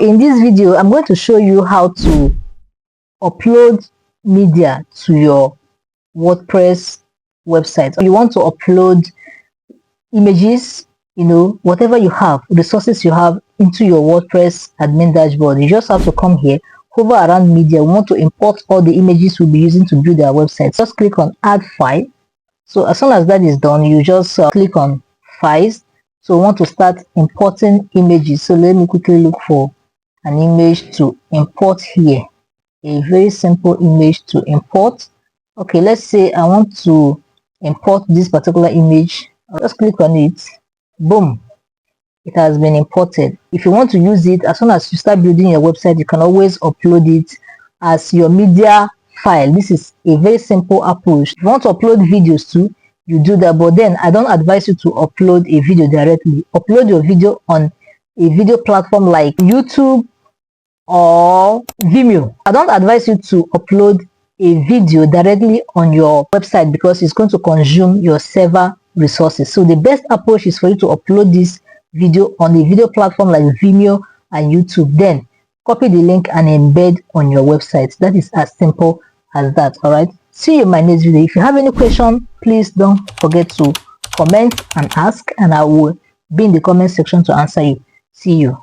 In this video, I'm going to show you how to upload media to your WordPress website. You want to upload images, whatever you have, resources you have into your WordPress admin dashboard. You just have to come here, hover around media. We want to import all the images we'll be using to build our website. Just click on add file. So as soon as that is done, you just click on files. So we want to start importing images. So let me quickly look for an image to import here. A very simple image to import. Okay, let's say I want to import this particular image. I'll just click on it. Boom, it has been imported. If you want to use it, as soon as you start building your website, you can always upload it as your media file. This is a very simple approach. If you want to upload videos too, you do that, but then I don't advise you to upload a video directly. Upload your video on a video platform like YouTube or Vimeo. I don't advise you to upload a video directly on your website because it's going to consume your server resources. So the best approach is for you to upload this video on a video platform like Vimeo and YouTube. Then copy the link and embed on your website. That is as simple as that. All right, see you in my next video. If you have any question, please don't forget to comment and ask, and I will be in the comment section to answer you. See you.